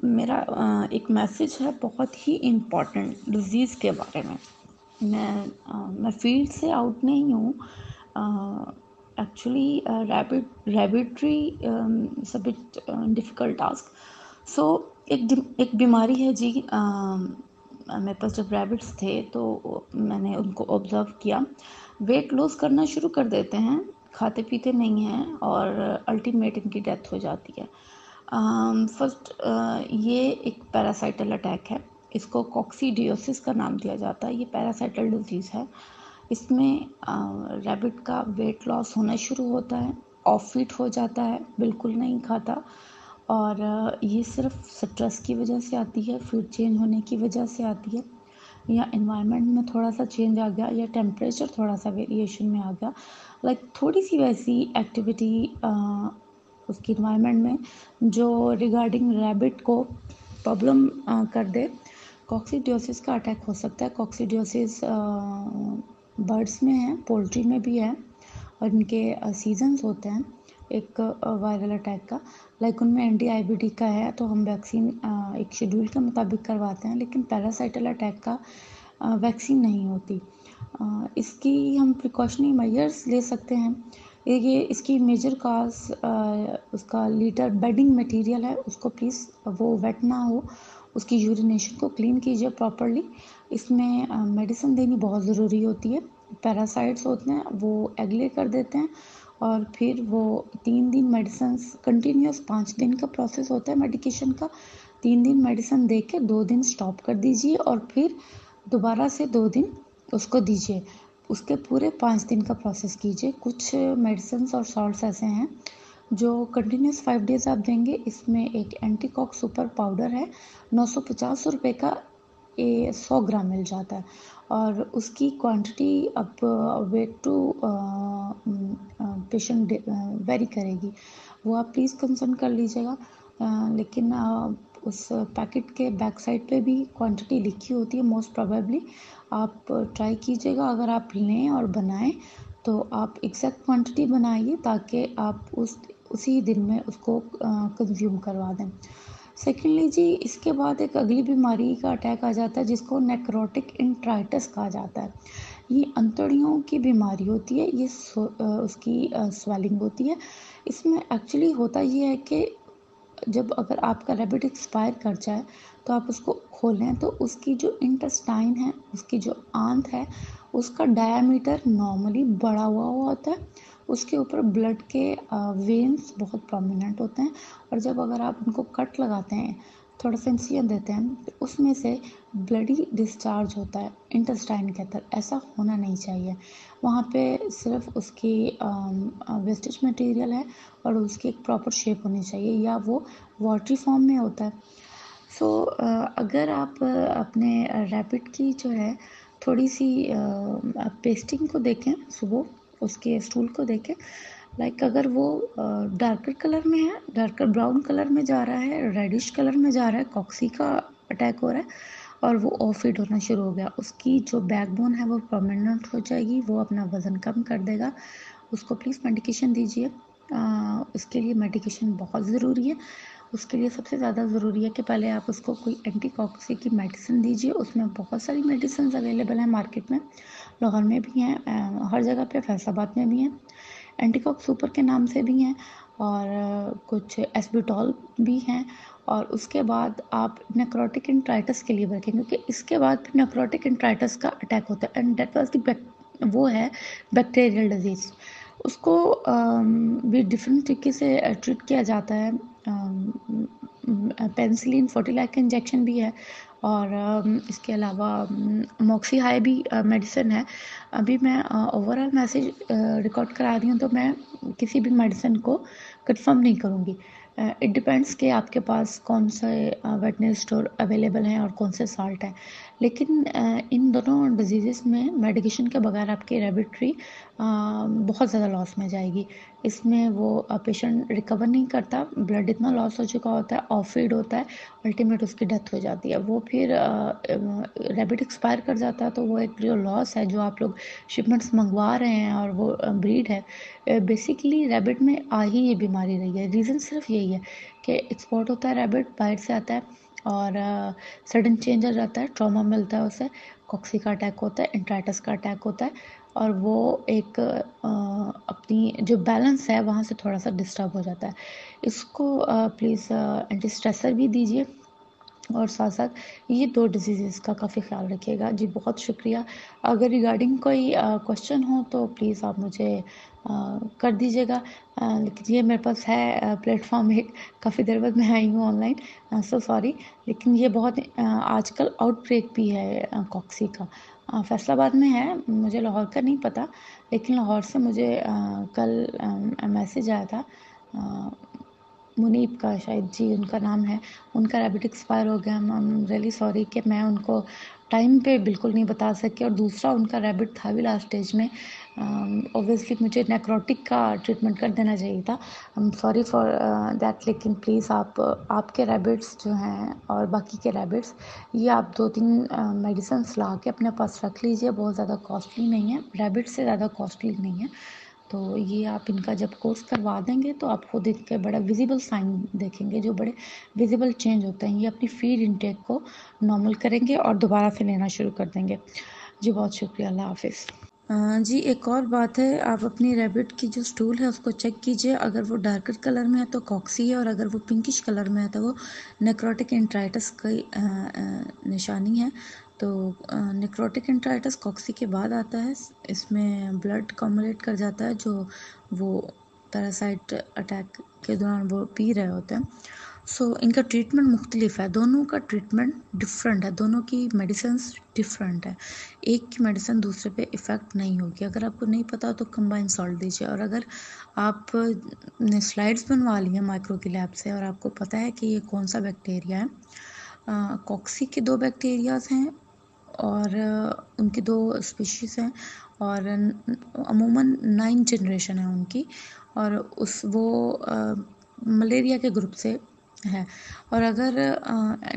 मेरा एक मैसेज है बहुत ही इम्पोर्टेंट डिज़ीज़ के बारे में। मैं फील्ड से आउट नहीं हूँ। Actually rabbitry is a bit difficult task. So एक बीमारी है जी। मेरे पास जब रैबिट्स थे तो मैंने उनको ऑब्ज़र्व किया। वेट लॉस करना शुरू कर देते हैं, खाते-पीते नहीं हैं और अल्टीमेट इनकी डेथ हो जाती है। फर्स्ट ये एक पैरासाइटल अटैक है। इसको कॉक्सीडियोसिस का नाम दिया जाता है। ये पैरासाइटल डिजीज़ है। इसमें रैबिट का वेट लॉस होना शुरू होता है, ऑफ फिट हो जाता है, बिल्कुल नहीं खाता और ये सिर्फ स्ट्रेस की वजह से आती है, फीड चेंज होने की वजह से आती है या एनवायरनमेंट में थोड़ा-सा चेंज आ गया या टेम्परेचर थोड़ा-सा वेरिएशन में आ गया। लाइक थोड़ी-सी वैसी एक्टिविटी उसकी एनवायरनमेंट में जो रिगार्डिंग रैबिट को प्रॉब्लम कर दे, कॉक्सीडियोसिस का अटैक हो सकता है। कॉक्सीडियोसिस बर्ड्स में है, पोल्ट्री में भी है और इनके सीजन्स होते हैं एक वायरल अटैक का। लाइक उनमें एंटी-आईबीडी का है तो हम वैक्सीन एक शेड्यूल के मुताबिक करवाते हैं, लेकिन पैरासाइटल अटैक का वैक्सीन नहीं होती। इसकी हम प्रिकॉशनरी मेजर्स ले सकते हैं। ये इसकी मेजर कॉज़ उसका लीटर बेडिंग मटेरियल है, उसको प्लीज़ वो वेट ना हो, उसकी यूरिनेशन को क्लीन कीजिए प्रॉपर्ली। इसमें मेडिसिन देनी बहुत ज़रूरी होती है। पैरासाइट्स होते हैं, वो एग ले कर देते हैं और फिर वो 3 दिन मेडिसिन्स कंटिन्यूअस 5 दिन का प्रोसेस होता है मेडिकेशन का। 3 दिन मेडिसिन दे के 2 दिन स्टॉप कर दीजिए और फिर दोबारा से 2 दिन उसको दीजिए। उसके पूरे 5 दिन का प्रोसेस कीजिए। कुछ मेडिसिन्स और सॉल्ट्स ऐसे हैं जो कंटिन्यूअस 5 डेज़ आप देंगे। इसमें एक एंटीकॉक सुपर पाउडर है, 950 रुपए का ये 100 ग्राम मिल जाता है और उसकी क्वांटिटी अब वेट टू पेशेंट वेरी करेगी। वो आप प्लीज़ कंसर्न कर लीजिएगा। लेकिन उस पैकेट के बैक साइड पे भी क्वांटिटी लिखी होती है मोस्ट प्रोबेबली। आप ट्राई कीजिएगा, अगर आप लें और बनाएं तो आप एग्जैक्ट क्वांटिटी बनाइए ताकि आप उसी दिन में उसको कंज्यूम करवा दें। सेकेंडली जी, इसके बाद एक अगली बीमारी का अटैक आ जाता है जिसको नेक्रोटिक इंट्राइटिस कहा जाता है। ये अंतड़ियों की बीमारी होती है। ये उसकी स्वेलिंग होती है। इसमें एक्चुअली होता ये है कि जब अगर आपका रैबिट एक्सपायर कर जाए तो आप उसको खोलें तो उसकी जो इंटेस्टाइन है, उसकी जो आंत है, उसका डायामीटर नॉर्मली बढ़ा हुआ होता है। उसके ऊपर ब्लड के वेन्स बहुत प्रोमिनेंट होते हैं और जब अगर आप उनको कट लगाते हैं, थोड़ा सा इंसिजन देते हैं, तो उसमें से ब्लडी डिस्चार्ज होता है इंटेस्टाइन के अंदर। ऐसा होना नहीं चाहिए। वहाँ पे सिर्फ उसकी वेस्टेज मटेरियल है और उसकी एक प्रॉपर शेप होनी चाहिए या वो वाटरी फॉर्म में होता है। सो अगर आप अपने रैबिट की जो है थोड़ी सी पेस्टिंग को देखें, सुबह उसके स्टूल को देखें, लाइक अगर वो डार्कर कलर में है, डार्कर ब्राउन कलर में जा रहा है, रेडिश कलर में जा रहा है, कॉक्सी का अटैक हो रहा है और वो ऑफ फीड होना शुरू हो गया, उसकी जो बैकबोन है वो परमानेंट हो जाएगी, वो अपना वज़न कम कर देगा। उसको प्लीज़ मेडिकेशन दीजिए। इसके लिए मेडिकेशन बहुत ज़रूरी है। उसके लिए सबसे ज़्यादा ज़रूरी है कि पहले आप उसको कोई एंटीकॉक्सी की मेडिसिन दीजिए। उसमें बहुत सारी मेडिसिन अवेलेबल हैं मार्केट में, लाहौर में भी हैं, हर जगह पे, फैसलाबाद में भी हैं, एंटीकॉक सुपर के नाम से भी हैं और कुछ एस्बिटॉल भी हैं। और उसके बाद आप नेक्रोटिक इंट्राइटिस के लिए रखें क्योंकि इसके बाद फिर नेक्रोटिक इंट्राइटिस का अटैक होता है एंड डेट वाज द वो है बैक्टीरियल डिजीज़। उसको भी डिफरेंट तरीके से ट्रीट किया जाता है। पेनिसिलिन 40 लाख का इंजेक्शन भी है और इसके अलावा मॉक्सी हाई भी मेडिसिन है। अभी मैं ओवरऑल मैसेज रिकॉर्ड करा रही हूँ तो मैं किसी भी मेडिसिन को कंफर्म नहीं करूँगी। इट डिपेंड्स कि आपके पास कौन से वेटनरी स्टोर अवेलेबल हैं और कौन से साल्ट हैं। लेकिन इन दोनों डिजीज़ में मेडिकेशन के बगैर आपकी रेबिट्री बहुत ज़्यादा लॉस में जाएगी। इसमें वो पेशेंट रिकवर नहीं करता, ब्लड इतना लॉस हो चुका होता है, ऑफ फीड होता है, अल्टीमेट उसकी डेथ हो जाती है। वो फिर रैबिट एक्सपायर कर जाता है तो वो एक जो लॉस है, जो आप लोग शिपमेंट्स मंगवा रहे हैं और वो ब्रीड है, बेसिकली रैबिट में आ ही ये बीमारी रही है। रीज़न सिर्फ यही यही है कि एक्सपोर्ट होता है रैबिट, बाहर से आता है और सडन चेंज आ जाता है, ट्रॉमा मिलता है उसे, कॉक्सी का अटैक होता है, इंट्राइटिस का अटैक होता है और वो एक अपनी जो बैलेंस है वहाँ से थोड़ा सा डिस्टर्ब हो जाता है। इसको प्लीज़ एंटी स्ट्रेसर भी दीजिए और साथ साथ ये 2 डिजीज़ का काफ़ी ख्याल रखिएगा। जी बहुत शुक्रिया। अगर रिगार्डिंग कोई क्वेश्चन हो तो प्लीज़ आप मुझे कर दीजिएगा। लेकिन ये मेरे पास है प्लेटफ़ॉर्म एक, काफ़ी देर बाद मैं आई हूँ ऑनलाइन, सो सॉरी। लेकिन ये बहुत आजकल आउटब्रेक भी है कॉक्सी का। फैसलाबाद में है, मुझे लाहौर का नहीं पता, लेकिन लाहौर से मुझे कल मैसेज आया था, मुनीब का शायद, जी उनका नाम है, उनका रैबिट एक्सपायर हो गया। आई एम रियली सॉरी कि मैं उनको टाइम पे बिल्कुल नहीं बता सकी और दूसरा उनका रैबिट था भी लास्ट स्टेज में। ऑब्वियसली मुझे नेक्रोटिक का ट्रीटमेंट कर देना चाहिए था। I am sorry for that. लेकिन प्लीज़ आप आपके रैबिट्स जो हैं और बाकी के रैबिट्स, ये आप 2-3 मेडिसिन्स ला के अपने पास रख लीजिए। बहुत ज़्यादा कॉस्टली नहीं है, रैबिट से ज़्यादा कॉस्टली नहीं है। तो ये आप इनका जब कोर्स करवा देंगे तो आप खुद इनके बड़ा विजिबल साइन देखेंगे, जो बड़े विजिबल चेंज होते हैं। ये अपनी फीड इनटेक को नॉर्मल करेंगे और दोबारा से लेना शुरू कर देंगे। जी बहुत शुक्रिया, अल्लाह हाफिज़। जी एक और बात है, आप अपनी रैबिट की जो स्टूल है उसको चेक कीजिए। अगर वो डार्कर कलर में है तो कॉक्सी है और अगर वो पिंकिश कलर में है तो वो नेक्रोटिक इंट्राइटिस की निशानी है। तो नेक्रोटिक इंट्राइटिस कॉक्सी के बाद आता है। इसमें ब्लड कॉमुलेट कर जाता है, जो वो पैरासाइट अटैक के दौरान वो पी रहे होते हैं। सो इनका ट्रीटमेंट मुख्तलिफ है, दोनों का ट्रीटमेंट डिफरेंट है, दोनों की मेडिसिन्स डिफरेंट है। एक की मेडिसिन दूसरे पे इफ़ेक्ट नहीं होगी। अगर आपको नहीं पता तो कंबाइन सॉल्ट दीजिए। और अगर आप ने स्लाइड्स बनवा ली हैं माइक्रो की लैब से और आपको पता है कि ये कौन सा बैक्टीरिया है, कॉक्सी के 2 बैक्टीरियाज हैं और उनकी 2 स्पीशीज़ हैं और अमूमन 9 जनरेशन है उनकी और उस वो मलेरिया के ग्रुप से है। और अगर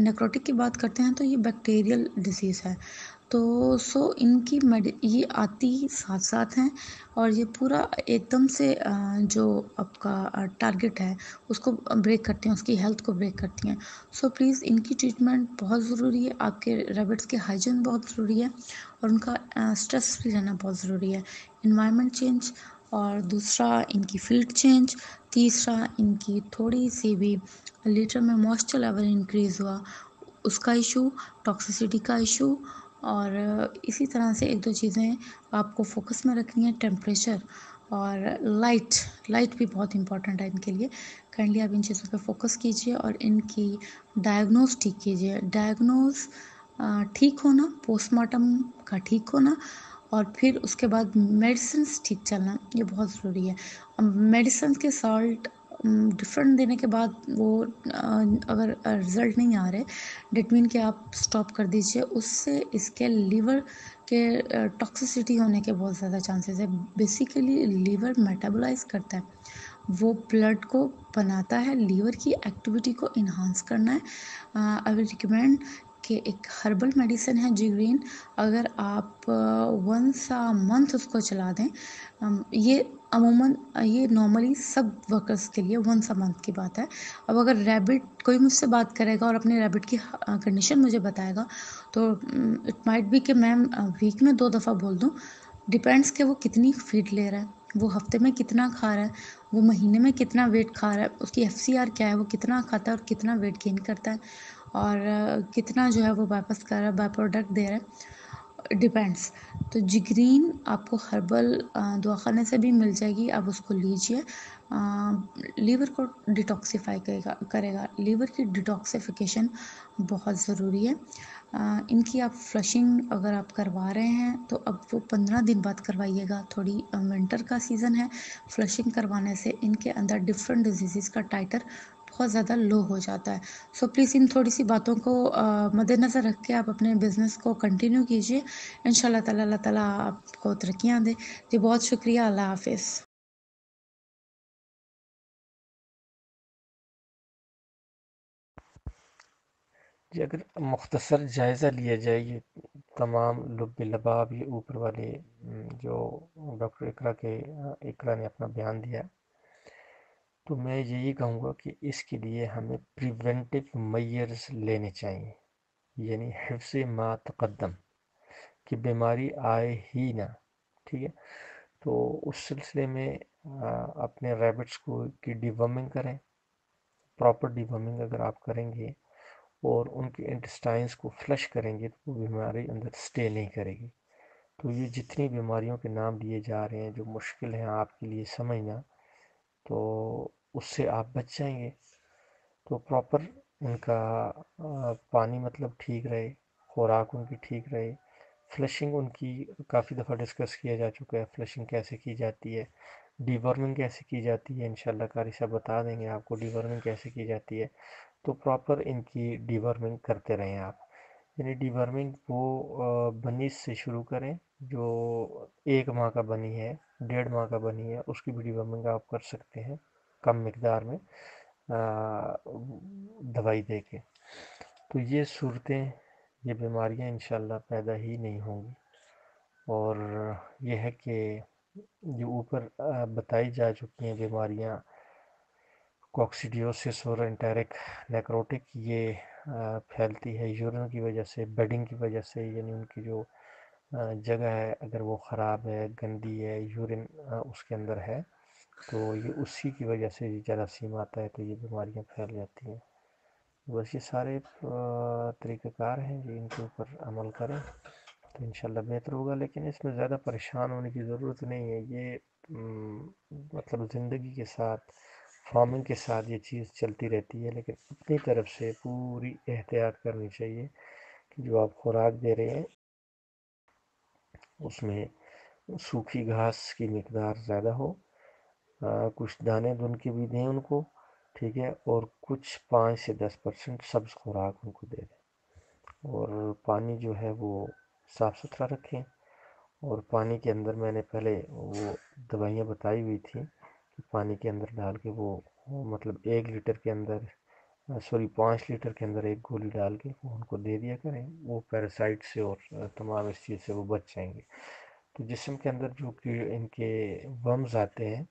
नेक्रोटिक की बात करते हैं तो ये बैक्टीरियल डिसीज़ है। तो इनकी ये आती साथ साथ हैं और ये पूरा एकदम से जो आपका टारगेट है उसको ब्रेक करती हैं, उसकी हेल्थ को ब्रेक करती हैं। प्लीज़ इनकी ट्रीटमेंट बहुत ज़रूरी है। आपके रैबिट्स के हाइजीन बहुत ज़रूरी है और उनका स्ट्रेस फ्री रहना बहुत ज़रूरी है। इन्वायरमेंट चेंज और दूसरा इनकी फीड चेंज, तीसरा इनकी थोड़ी सी भी लीटर में मॉइस्चर लेवल इंक्रीज़ हुआ उसका इशू, टॉक्सिसिटी का इशू और इसी तरह से 1-2 चीज़ें आपको फोकस में रखनी है, टेम्परेचर और लाइट भी बहुत इंपॉर्टेंट है इनके लिए। काइंडली आप इन चीज़ों पे फोकस कीजिए और इनकी डायग्नोज ठीक कीजिए। डायग्नोज ठीक होना, पोस्टमार्टम का ठीक होना और फिर उसके बाद मेडिसिन्स ठीक चलना, ये बहुत ज़रूरी है। मेडिसिन के साल्ट डिफरेंट देने के बाद वो अगर रिज़ल्ट नहीं आ रहे, डेट मीन कि आप स्टॉप कर दीजिए। उससे इसके लीवर के टॉक्सिसिटी होने के बहुत ज़्यादा चांसेस है। बेसिकली लीवर मेटाबोलाइज करता है, वो ब्लड को बनाता है, लीवर की एक्टिविटी को इन्हांस करना है। आई विल रिकमेंड कि एक हर्बल मेडिसिन है जिग्रीन, अगर आप वंस अ मंथ उसको चला दें, ये अमूमन ये नॉर्मली सब वर्कर्स के लिए वंस अ मंथ की बात है। अब अगर रैबिट कोई मुझसे बात करेगा और अपने रैबिट की कंडीशन मुझे बताएगा तो इट माइट बी कि मैं वीक में 2 दफ़ा बोल दूँ, डिपेंड्स कि वो कितनी फीड ले रहा है, वो हफ्ते में कितना खा रहा है, वो महीने में कितना वेट खा रहा है, उसकी एफसीआर क्या है, वो कितना खाता है और कितना वेट गेन करता है और कितना जो है वो वापस कर रहा है, बाय प्रोडक्ट दे रहा है, डिपेंड्स। तो जिग्रीन आपको हर्बल दवाखाने से भी मिल जाएगी, आप उसको लीजिए। लीवर को डिटॉक्सिफाई करेगा। लीवर की डिटॉक्सिफिकेशन बहुत ज़रूरी है। इनकी आप फ्लशिंग अगर आप करवा रहे हैं तो अब वो 15 दिन बाद करवाइएगा। थोड़ी विंटर का सीज़न है, फ्लशिंग करवाने से इनके अंदर डिफरेंट डिजीज़ का टाइटर बहुत ज़्यादा लो हो जाता है। प्लीज़ इन थोड़ी सी बातों को मद्देनज़र रख के आप अपने बिज़नेस को कंटिन्यू कीजिए। इंशाल्लाह ताला अल्लाह ताला आपको तरक्कियाँ दे। जी बहुत शुक्रिया, अल्लाह हाफ़िज़। जी, अगर मुख्तसर जायज़ा लिया जाए ये तमाम लुब्बे लबाब ये ऊपर वाले जो डॉक्टर इकरा ने अपना बयान दिया है, तो मैं यही कहूँगा कि इसके लिए हमें प्रिवेंटिव मेजर्स लेने चाहिए, यानी हिफ्ज़ मा तक़द्दम, कि बीमारी आए ही ना। ठीक है, तो उस सिलसिले में अपने रैबिट्स को की डिवर्मिंग करें। प्रॉपर डिवर्मिंग अगर आप करेंगे और उनके इंटेस्टाइन्स को फ्लश करेंगे तो वो बीमारी अंदर स्टे नहीं करेगी। तो ये जितनी बीमारियों के नाम लिए जा रहे हैं जो मुश्किल हैं आपके लिए समझना, तो उससे आप बच जाएंगे। तो प्रॉपर उनका पानी मतलब ठीक रहे, खुराक उनकी ठीक रहे, फ्लशिंग उनकी काफ़ी दफ़ा डिस्कस किया जा चुका है, फ्लशिंग कैसे की जाती है, डीवर्मिंग कैसे की जाती है, इंशाल्लाह कारी साहब बता देंगे आपको डीवर्मिंग कैसे की जाती है। तो प्रॉपर इनकी डीवर्मिंग करते रहें आप। यानी डीवर्मिंग वो बनी से शुरू करें जो 1 माह का बनी है, 1.5 माह का बनी है, उसकी भी डीवर्मिंग आप कर सकते हैं कम मिकदार में दवाई दे के। तो ये सूरतें, ये बीमारियां इंशाल्लाह पैदा ही नहीं होंगी। और यह है कि जो ऊपर बताई जा चुकी हैं बीमारियां, कॉक्सिडियोसिस और एंटेरिक नेक्रोटिक, ये फैलती है यूरिन की वजह से, बेडिंग की वजह से, यानी उनकी जो जगह है अगर वो ख़राब है, गंदी है, यूरिन उसके अंदर है, तो ये उसी की वजह से जरासीम आता है, तो ये बीमारियां फैल जाती हैं। बस ये सारे तरीक़ाकार हैं जो इनके ऊपर अमल करें तो इंशाल्लाह बेहतर होगा। लेकिन इसमें ज़्यादा परेशान होने की ज़रूरत नहीं है। ये मतलब ज़िंदगी के साथ, फार्मिंग के साथ ये चीज़ चलती रहती है, लेकिन अपनी तरफ से पूरी एहतियात करनी चाहिए कि जो आप खुराक दे रहे हैं उसमें सूखी घास की मिकदार ज़्यादा हो, कुछ दाने धुन के भी दें उनको, ठीक है, और कुछ 5 से 10% सब्ज़ खुराक उनको दे दें। और पानी जो है वो साफ़ सुथरा रखें। और पानी के अंदर मैंने पहले वो दवाइयाँ बताई हुई थी कि पानी के अंदर डाल के वो मतलब 1 लीटर के अंदर, सॉरी 5 लीटर के अंदर एक गोली डाल के वो उनको दे दिया करें। वो पैरासाइट से और तमाम इस चीज़ से वो बच जाएंगे। तो जिस्म के अंदर जो कि इनके वर्म्स आते हैं,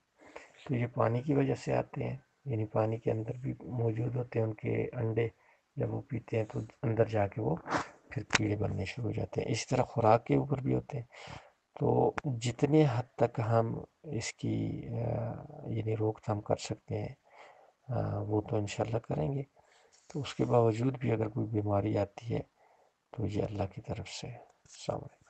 तो ये पानी की वजह से आते हैं, यानी पानी के अंदर भी मौजूद होते हैं उनके अंडे। जब वो पीते हैं तो अंदर जाके वो फिर कीड़े बनने शुरू हो जाते हैं। इसी तरह खुराक के ऊपर भी होते हैं। तो जितने हद तक हम इसकी यानी रोकथाम कर सकते हैं वो तो इंशाल्लाह करेंगे। तो उसके बावजूद भी अगर कोई बीमारी आती है तो ये अल्लाह की तरफ से है। अस्सलाम वालेकुम।